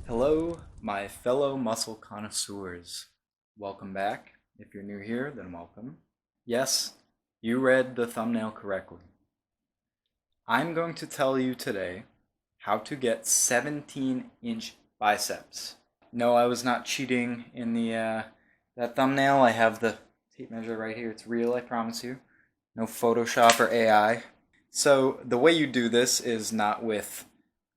Hello, my fellow muscle connoisseurs. Welcome back. If you're new here, then welcome. Yes, you read the thumbnail correctly. I'm going to tell you today how to get 17-inch biceps. No, I was not cheating in that thumbnail. I have the tape measure right here. It's real, I promise you. No Photoshop or AI. So the way you do this is not with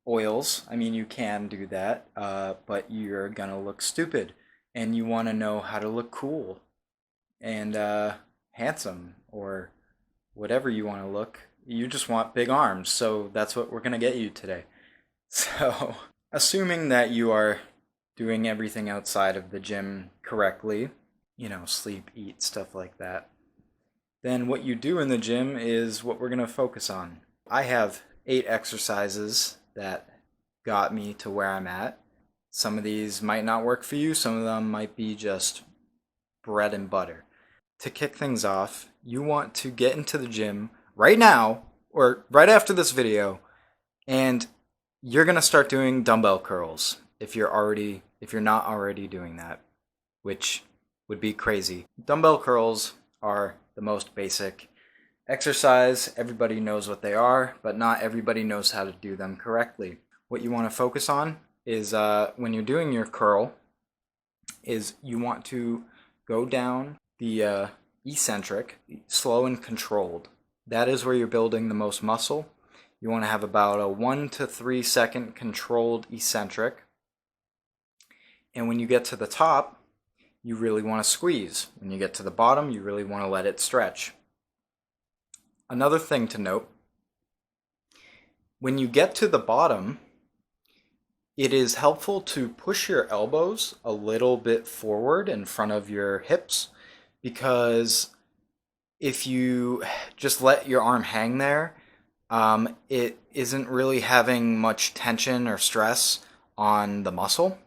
oils. I mean, you can do that, but you're gonna look stupid, and you want to know how to look cool and handsome or whatever you want to look. You just want big arms, so that's what we're gonna get you today. So, assuming that you are doing everything outside of the gym correctly, sleep, eat, stuff like that, then what you do in the gym is what we're going to focus on. I have 8 exercises that got me to where I'm at. Some of these might not work for you, some of them might be just bread and butter. To kick things off, you want to get into the gym right now or right after this video, and you're going to start doing dumbbell curls if you're not already doing that, which would be crazy. Dumbbell curls are the most basic exercise. Everybody knows what they are, but not everybody knows how to do them correctly. What you want to focus on is when you're doing your curl, is you want to go down the eccentric, slow and controlled. That is where you're building the most muscle. You want to have about a 1 to 3 second controlled eccentric. And when you get to the top, you really want to squeeze. When you get to the bottom, you really want to let it stretch. Another thing to note, when you get to the bottom, it is helpful to push your elbows a little bit forward in front of your hips, because if you just let your arm hang there, it isn't really having much tension or stress on the muscle.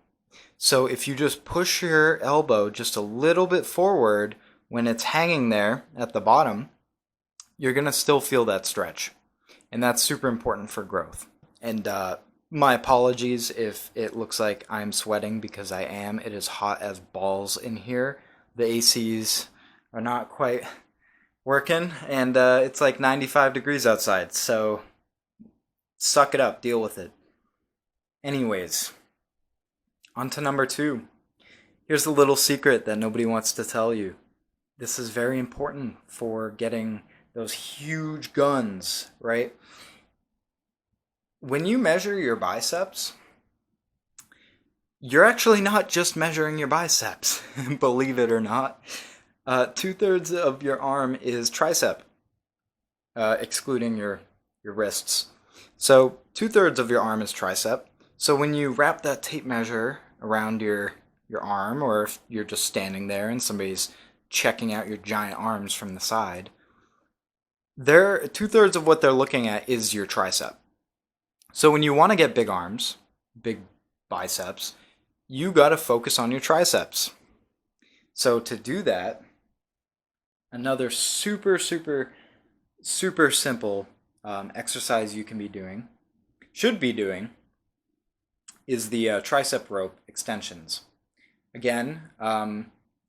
So if you just push your elbow just a little bit forward when it's hanging there at the bottom, you're going to still feel that stretch. And that's super important for growth. And my apologies if it looks like I'm sweating, because I am. It is hot as balls in here. The ACs are not quite working, and it's like 95 degrees outside. So suck it up, deal with it. Anyways, on to number 2. Here's a little secret that nobody wants to tell you. This is very important for getting those huge guns, right? When you measure your biceps, you're actually not just measuring your biceps, believe it or not. 2/3 of your arm is tricep, excluding your wrists. So 2/3 of your arm is tricep. So when you wrap that tape measure around your arm, or if you're just standing there and somebody's checking out your giant arms from the side, 2/3 of what they're looking at is your tricep. So when you want to get big arms, big biceps, you got to focus on your triceps. So to do that, another super simple exercise you should be doing, is the tricep rope extensions. Again,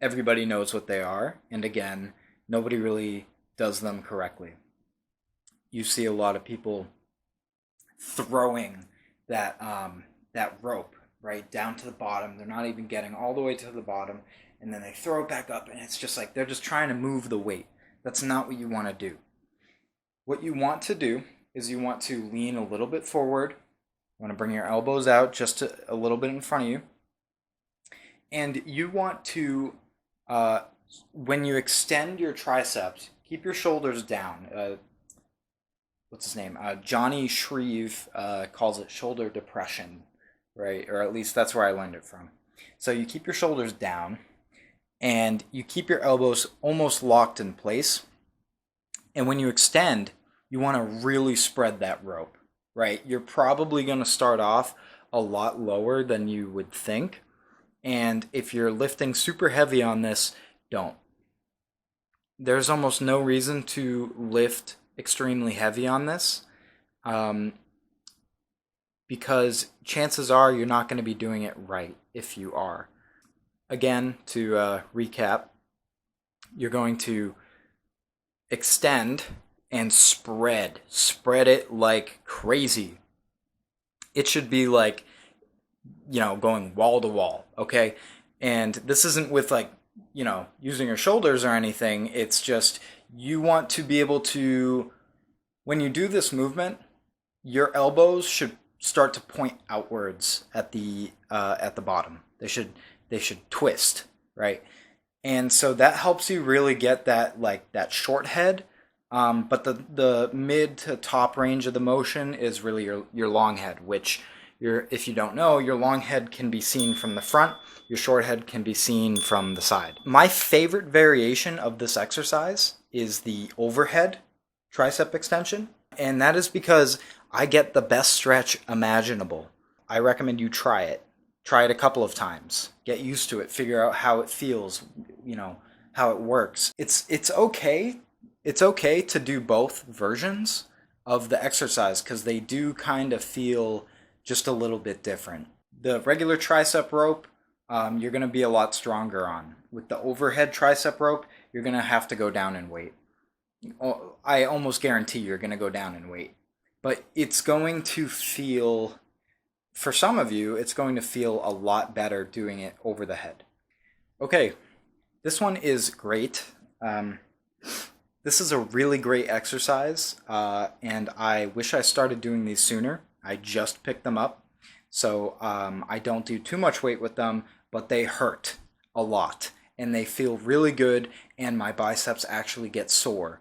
everybody knows what they are, and again, nobody really does them correctly. You see a lot of people throwing that rope right down to the bottom. They're not even getting all the way to the bottom, and then they throw it back up, and it's just like they're just trying to move the weight. That's not what you want to do. What you want to do is you want to lean a little bit forward. You want to bring your elbows out just a little bit in front of you. And you want to, when you extend your triceps, keep your shoulders down. What's his name? Johnny Shreve calls it shoulder depression, right? Or at least that's where I learned it from. So you keep your shoulders down, and you keep your elbows almost locked in place. And when you extend, you want to really spread that rope, right? You're probably going to start off a lot lower than you would think. And if you're lifting super heavy on this, don't. There's almost no reason to lift extremely heavy on this. because chances are you're not going to be doing it right if you are. Again, to recap, you're going to extend and spread. Spread it like crazy. It should be like, going wall to wall, okay? And this isn't with like, using your shoulders or anything. It's just you want to be able to, when you do this movement, your elbows should start to point outwards at the bottom. They should twist, right? And so that helps you really get that short head. But the mid to top range of the motion is really your long head, which if you don't know, your long head can be seen from the front, your short head can be seen from the side. My favorite variation of this exercise is the overhead tricep extension, and that is because I get the best stretch imaginable. I recommend you try it. Try it a couple of times. Get used to it. Figure out how it feels, how it works. It's okay. It's okay to do both versions of the exercise because they do kind of feel just a little bit different. The regular tricep rope, you're going to be a lot stronger on. With the overhead tricep rope, you're going to have to go down in weight. I almost guarantee you're going to go down in weight. But it's going to feel, for some of you, it's going to feel a lot better doing it over the head. Okay, this one is great. This is a really great exercise, and I wish I started doing these sooner. I just picked them up, so I don't do too much weight with them, but they hurt a lot, and they feel really good, and my biceps actually get sore,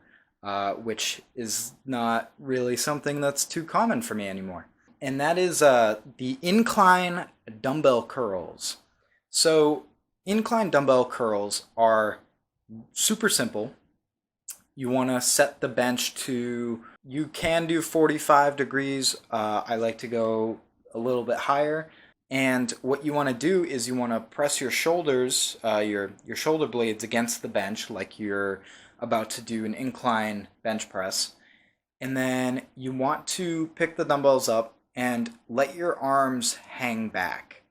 which is not really something that's too common for me anymore. And that is the incline dumbbell curls. So incline dumbbell curls are super simple. You want to set the bench to, you can do 45 degrees. I like to go a little bit higher. And what you want to do is you want to press your shoulders, your shoulder blades against the bench like you're about to do an incline bench press. And then you want to pick the dumbbells up and let your arms hang back,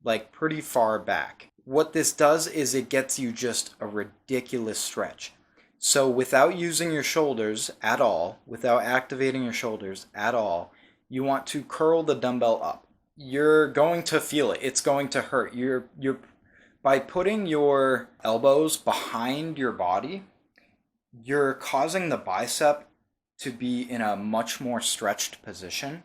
like pretty far back. What this does is it gets you just a ridiculous stretch. So without using your shoulders at all, without activating your shoulders at all, you want to curl the dumbbell up. You're going to feel it. It's going to hurt. You're by putting your elbows behind your body, you're causing the bicep to be in a much more stretched position.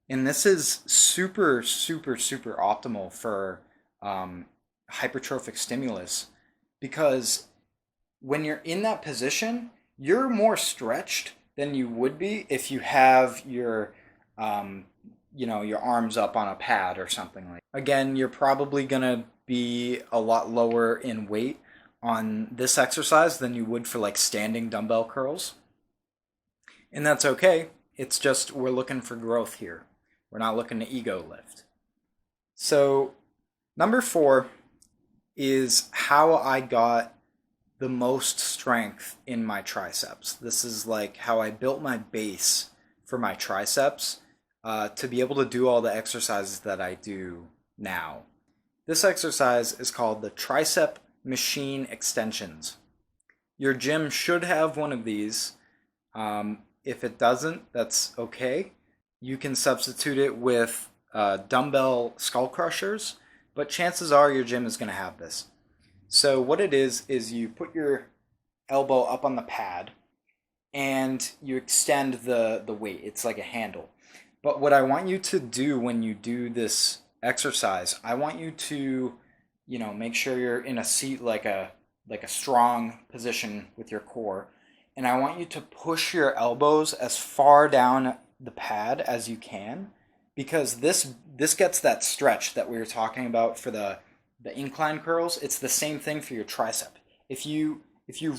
And this is super, super, super optimal for hypertrophic stimulus because when you're in that position, you're more stretched than you would be if you have your, your arms up on a pad or something like that. Again, you're probably going to be a lot lower in weight on this exercise than you would for like standing dumbbell curls. And that's okay. It's just we're looking for growth here. We're not looking to ego lift. So number 4 is how I got the most strength in my triceps. This is like how I built my base for my triceps to be able to do all the exercises that I do now. This exercise is called the tricep machine extensions. Your gym should have one of these. If it doesn't, that's okay. You can substitute it with dumbbell skull crushers, but chances are your gym is going to have this. So what it is you put your elbow up on the pad and you extend the weight. It's like a handle. But what I want you to do when you do this exercise, I want you to, make sure you're in a seat like a strong position with your core. And I want you to push your elbows as far down the pad as you can because this gets that stretch that we were talking about for the incline curls. It's the same thing for your tricep. If you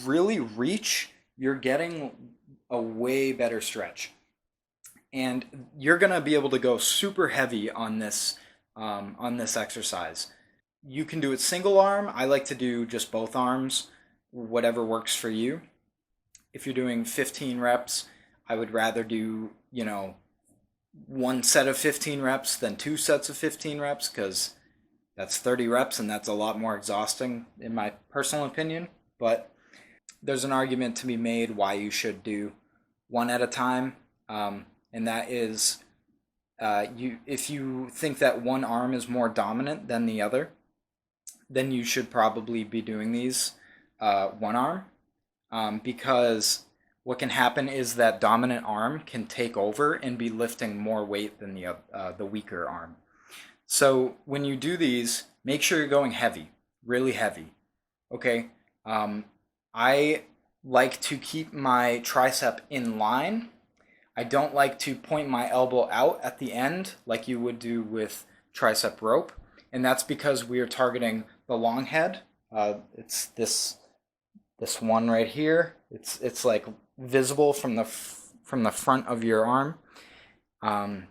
really reach, you're getting a way better stretch. And you're going to be able to go super heavy on this exercise. You can do it single arm. I like to do just both arms, whatever works for you. If you're doing 15 reps, I would rather do, one set of 15 reps than two sets of 15 reps, because that's 30 reps and that's a lot more exhausting in my personal opinion. But there's an argument to be made why you should do one at a time, and that is if you think that one arm is more dominant than the other, then you should probably be doing these one arm, because what can happen is that dominant arm can take over and be lifting more weight than the weaker arm. So when you do these, make sure you're going heavy, really heavy. Okay. I like to keep my tricep in line. I don't like to point my elbow out at the end like you would do with tricep rope, and that's because we are targeting the long head. It's this one right here. It's like visible from the front of your arm, and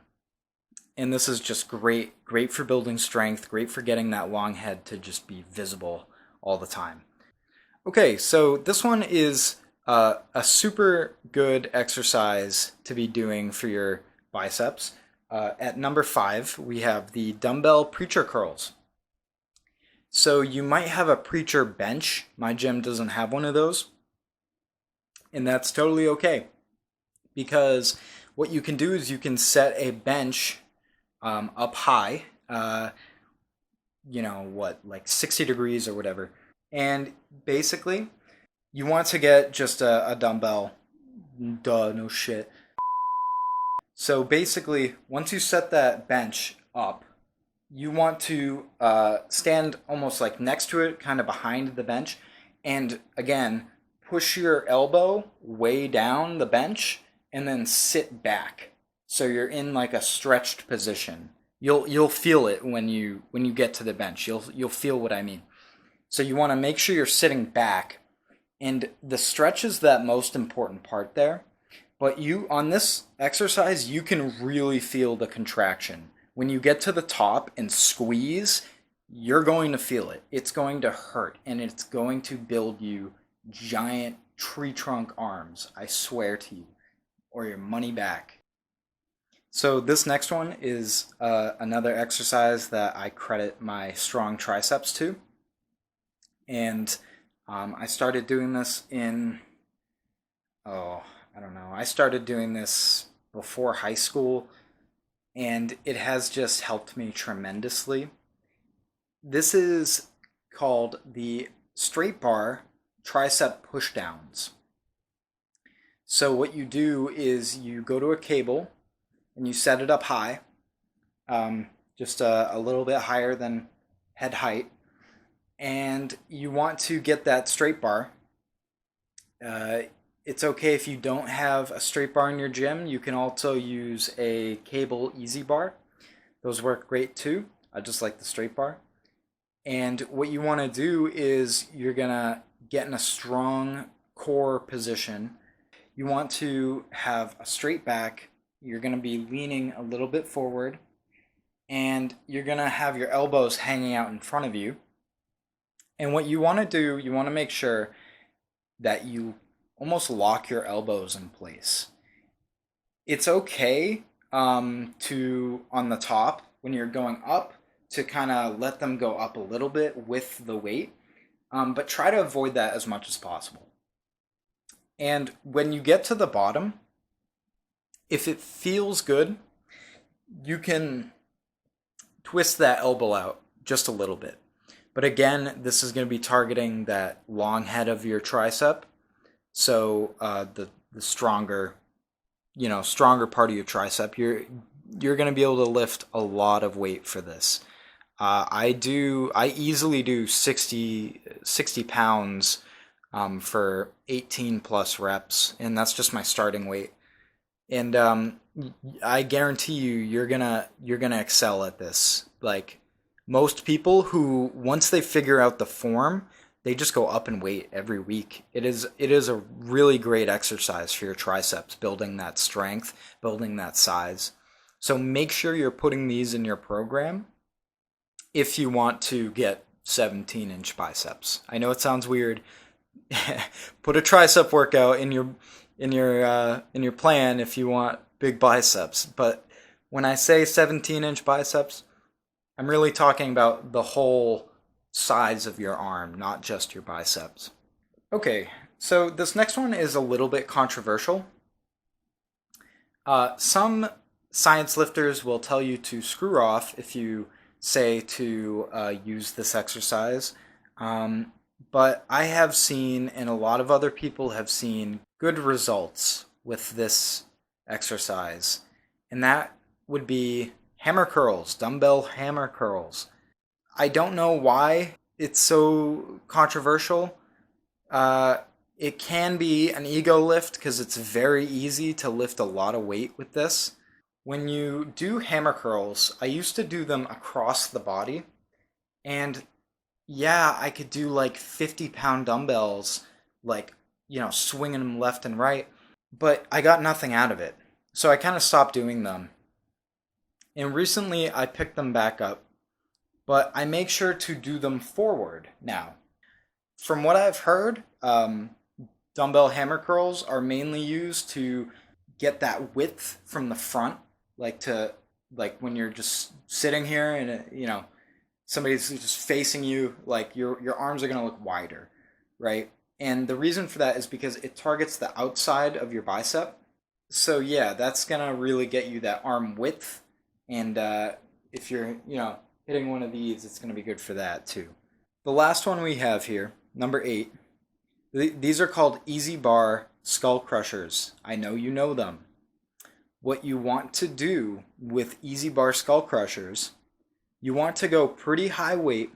this is just great for building strength, great for getting that long head to just be visible all the time. Okay, so this one is a super good exercise to be doing for your biceps. At number 5, we have the dumbbell preacher curls. So you might have a preacher bench. My gym doesn't have one of those. And that's totally okay. Because what you can do is you can set a bench up high, like 60 degrees or whatever. And basically, you want to get just a dumbbell. Duh, no shit. So basically, once you set that bench up, you want to stand almost like next to it, kind of behind the bench. And again, push your elbow way down the bench and then sit back. So you're in like a stretched position. You'll feel it when you get to the bench. You'll feel what I mean. So you want to make sure you're sitting back, and the stretch is that most important part there. But on this exercise, you can really feel the contraction. When you get to the top and squeeze, you're going to feel it. It's going to hurt, and it's going to build you giant tree trunk arms, I swear to you, or your money back. So this next one is another exercise that I credit my strong triceps to. And I started doing this I started doing this before high school, and it has just helped me tremendously. This is called the straight bar tricep pushdowns. So what you do is you go to a cable and you set it up high, just a little bit higher than head height, and you want to get that straight bar. It's okay if you don't have a straight bar in your gym. You can also use a cable easy bar. Those work great too. I just like the straight bar. And what you want to do is you're going to get in a strong core position. You want to have a straight back. You're going to be leaning a little bit forward, and you're going to have your elbows hanging out in front of you. And what you want to do, you want to make sure that you almost lock your elbows in place. It's okay to, on the top, when you're going up, to kind of let them go up a little bit with the weight, but try to avoid that as much as possible. And when you get to the bottom, if it feels good, you can twist that elbow out just a little bit. But again, this is going to be targeting that long head of your tricep. So the stronger part of your tricep, you're going to be able to lift a lot of weight for this. I easily do 60 pounds for 18 plus reps, and that's just my starting weight. And I guarantee you're gonna excel at this. Like, most people who, once they figure out the form, they just go up in weight every week. It is a really great exercise for your triceps, building that strength, building that size. So make sure you're putting these in your program if you want to get 17-inch biceps. I know it sounds weird. Put a tricep workout in your plan if you want big biceps, but When I say 17-inch biceps, I'm really talking about the whole size of your arm, not just your biceps. Okay, so this next one is a little bit controversial. Some science lifters will tell you to screw off if you say to use this exercise. But I have seen, and a lot of other people have seen, good results with this exercise. And that would be hammer curls, dumbbell hammer curls. I don't know why it's so controversial. It can be an ego lift because it's very easy to lift a lot of weight with this. When you do hammer curls, I used to do them across the body, and yeah, I could do like 50-pound dumbbells, like, swinging them left and right, but I got nothing out of it. So I kind of stopped doing them. And recently I picked them back up, but I make sure to do them forward now. From what I've heard, dumbbell hammer curls are mainly used to get that width from the front, like when you're just sitting here and somebody's just facing you, like your arms are gonna look wider, right? And the reason for that is because it targets the outside of your bicep. So yeah, that's gonna really get you that arm width, and if you're hitting one of these, it's gonna be good for that too. The last one we have here, number 8. These are called easy bar skull crushers. I know you know them. What you want to do with easy bar skull crushers, you want to go pretty high weight.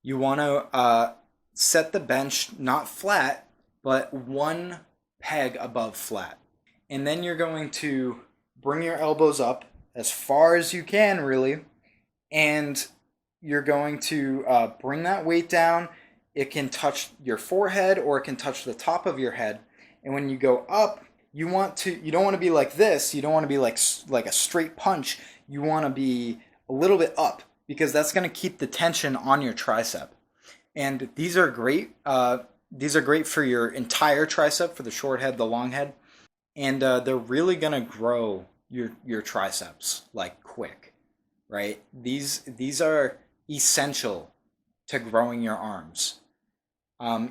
You want to set the bench not flat, but one peg above flat. And then you're going to bring your elbows up as far as you can, really, and you're going to bring that weight down. It can touch your forehead or it can touch the top of your head. And when you go up, you don't want to be like this. You don't want to be like a straight punch. You want to be a little bit up because that's going to keep the tension on your tricep. And these are great. These are great for your entire tricep, for the short head, the long head. And they're really going to grow your triceps like quick, right? These are essential to growing your arms.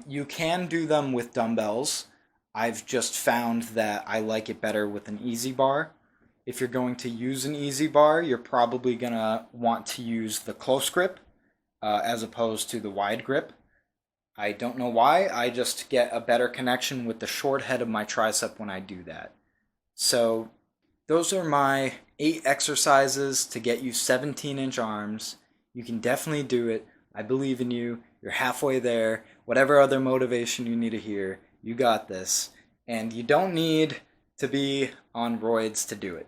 You can do them with dumbbells. I've just found that I like it better with an easy bar. If you're going to use an easy bar, you're probably going to want to use the close grip as opposed to the wide grip. I don't know why, I just get a better connection with the short head of my tricep when I do that. So those are my 8 exercises to get you 17-inch arms. You can definitely do it. I believe in you. You're halfway there. Whatever other motivation you need to hear, you got this. And you don't need to be on roids to do it.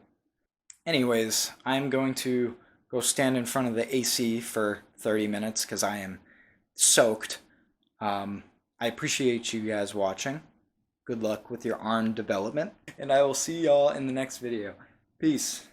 Anyways, I'm going to go stand in front of the AC for 30 minutes because I am soaked. I appreciate you guys watching. Good luck with your arm development. And I will see y'all in the next video. Peace.